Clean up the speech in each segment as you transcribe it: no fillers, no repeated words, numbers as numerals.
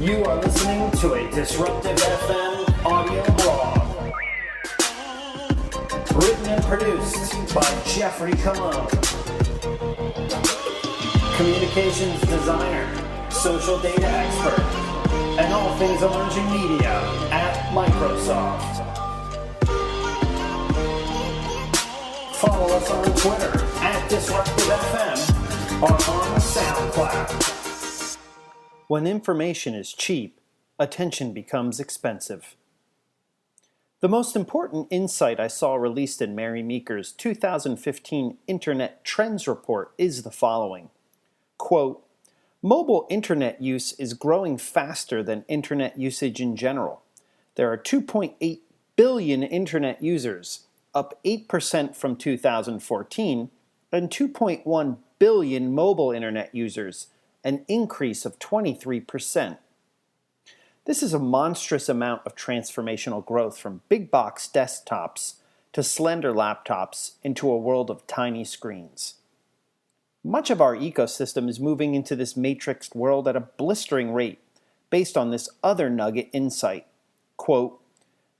You are listening to a Disruptive FM audio blog. Written and produced by Geoffrey Cologne. Communications designer, social data expert, and all things emerging media at Microsoft. Follow us on Twitter at Disruptive FM or on SoundCloud. When information is cheap, attention becomes expensive. The most important insight I saw released in Mary Meeker's 2015 Internet Trends Report is the following. Quote, mobile internet use is growing faster than internet usage in general. There are 2.8 billion internet users, up 8% from 2014, and 2.1 billion mobile internet users, an increase of 23%. This is a monstrous amount of transformational growth from big box desktops to slender laptops into a world of tiny screens. Much of our ecosystem is moving into this matrixed world at a blistering rate based on this other nugget insight. Quote,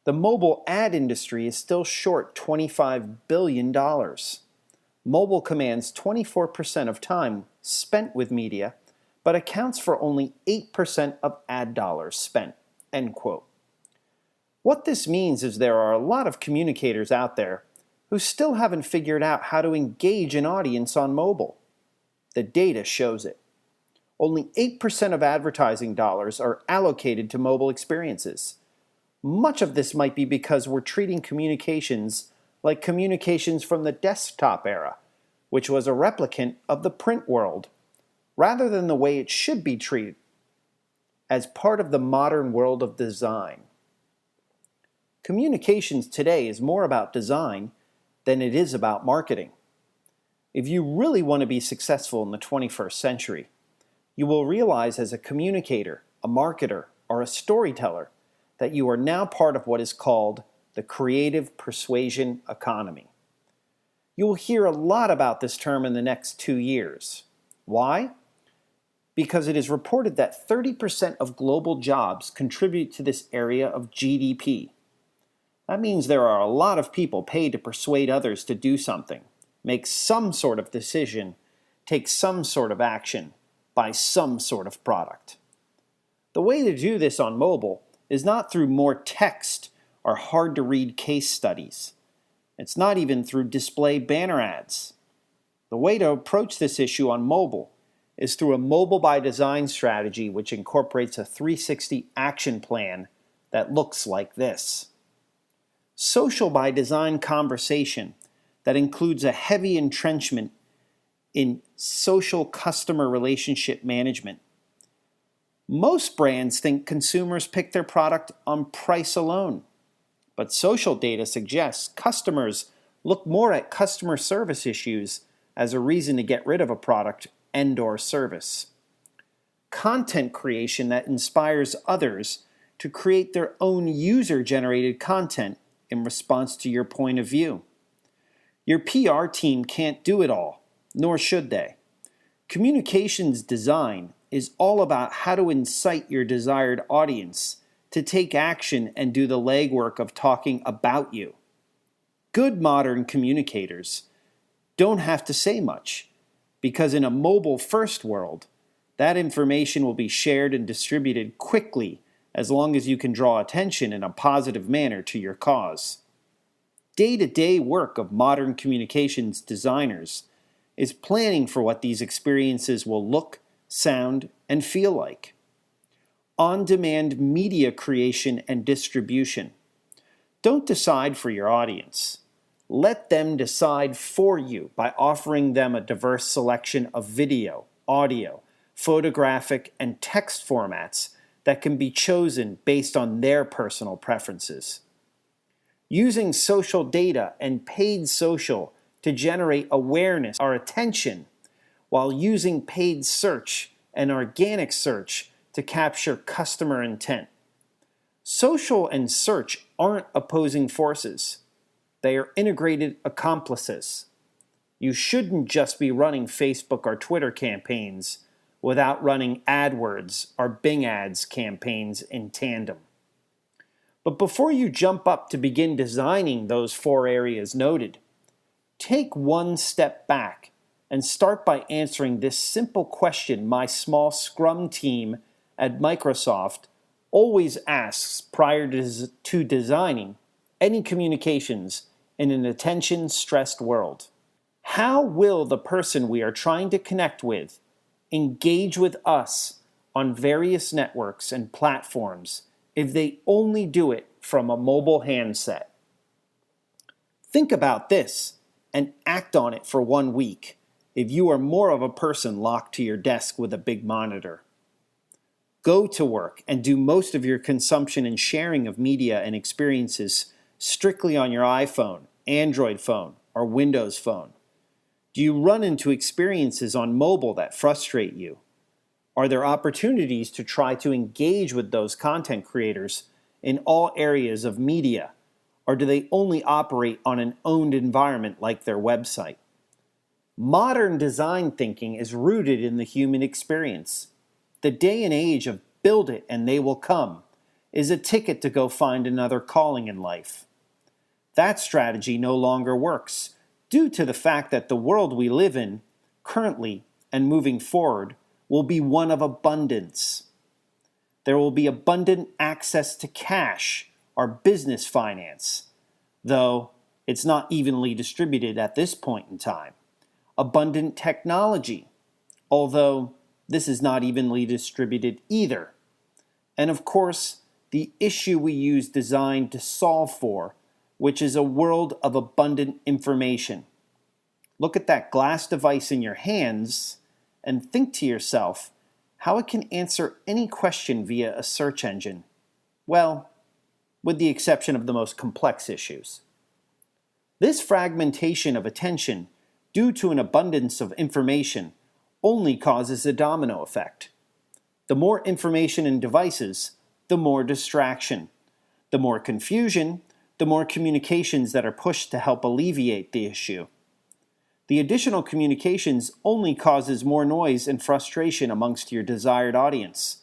the mobile ad industry is still short $25 billion. Mobile commands 24% of time spent with media, but accounts for only 8% of ad dollars spent, end quote. What this means is there are a lot of communicators out there who still haven't figured out how to engage an audience on mobile. The data shows it. Only 8% of advertising dollars are allocated to mobile experiences. Much of this might be because we're treating communications like communications from the desktop era, which was a replicant of the print world, rather than the way it should be treated, as part of the modern world of design. Communications today is more about design than it is about marketing. If you really want to be successful in the 21st century, you will realize as a communicator, a marketer, or a storyteller that you are now part of what is called the creative persuasion economy. You will hear a lot about this term in the next 2 years. Why? Because it is reported that 30% of global jobs contribute to this area of GDP. That means there are a lot of people paid to persuade others to do something, make some sort of decision, take some sort of action, buy some sort of product. The way to do this on mobile is not through more text or hard-to-read case studies. It's not even through display banner ads. The way to approach this issue on mobile is through a mobile by design strategy which incorporates a 360 action plan that looks like this. Social by design conversation that includes a heavy entrenchment in social customer relationship management. Most brands think consumers pick their product on price alone, but social data suggests customers look more at customer service issues as a reason to get rid of a product and/or service. Content creation that inspires others to create their own user-generated content in response to your point of view. Your PR team can't do it all, nor should they. Communications design is all about how to incite your desired audience to take action and do the legwork of talking about you. Good modern communicators don't have to say much, because in a mobile-first world, that information will be shared and distributed quickly as long as you can draw attention in a positive manner to your cause. Day-to-day work of modern communications designers is planning for what these experiences will look, sound, and feel like. On-demand media creation and distribution. Don't decide for your audience. Let them decide for you by offering them a diverse selection of video, audio, photographic, and text formats that can be chosen based on their personal preferences. Using social data and paid social to generate awareness or attention, while using paid search and organic search to capture customer intent. Social and search aren't opposing forces. They are integrated accomplices. You shouldn't just be running Facebook or Twitter campaigns without running AdWords or Bing Ads campaigns in tandem. But before you jump up to begin designing those 4 areas noted, take one step back and start by answering this simple question my small Scrum team at Microsoft always asks prior to designing any communications in an attention-stressed world. How will the person we are trying to connect with engage with us on various networks and platforms if they only do it from a mobile handset? Think about this and act on it for 1 week if you are more of a person locked to your desk with a big monitor. Go to work and do most of your consumption and sharing of media and experiences strictly on your iPhone, Android phone, or Windows phone. Do you run into experiences on mobile that frustrate you? Are there opportunities to try to engage with those content creators in all areas of media, or do they only operate on an owned environment like their website? Modern design thinking is rooted in the human experience. The day and age of build it and they will come is a ticket to go find another calling in life. That strategy no longer works due to the fact that the world we live in, currently and moving forward, will be one of abundance. There will be abundant access to cash or business finance, though it's not evenly distributed at this point in time. Abundant technology, although this is not evenly distributed either. And of course, the issue we use design to solve for, which is a world of abundant information. Look at that glass device in your hands and think to yourself how it can answer any question via a search engine. Well, with the exception of the most complex issues. This fragmentation of attention due to an abundance of information only causes a domino effect. The more information and devices, the more distraction. The more confusion, the more communications that are pushed to help alleviate the issue. The additional communications only causes more noise and frustration amongst your desired audience.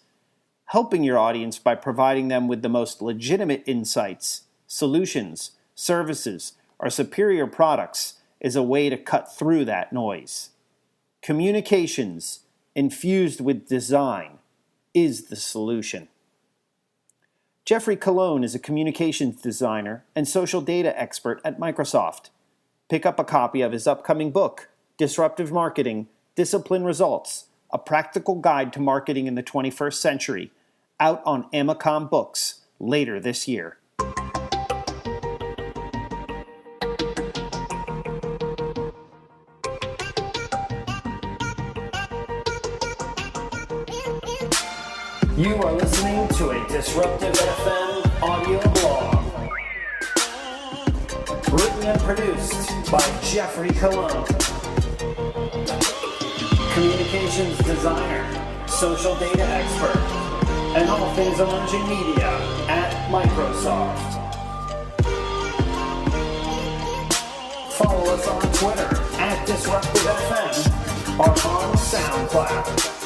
Helping your audience by providing them with the most legitimate insights, solutions, services, or superior products is a way to cut through that noise. Communications infused with design is the solution. Geoffrey is a communications designer and social data expert at Microsoft. Pick up a copy of his upcoming book, Disruptive Marketing, Discipline Results, A Practical Guide to Marketing in the 21st Century, out on AMACOM Books later this year. You are listening to a Disruptive FM audio blog. Written and produced by Geoffrey communications designer, social data expert, and all things emerging media at Microsoft. Follow us on Twitter at Disruptive FM or on SoundCloud.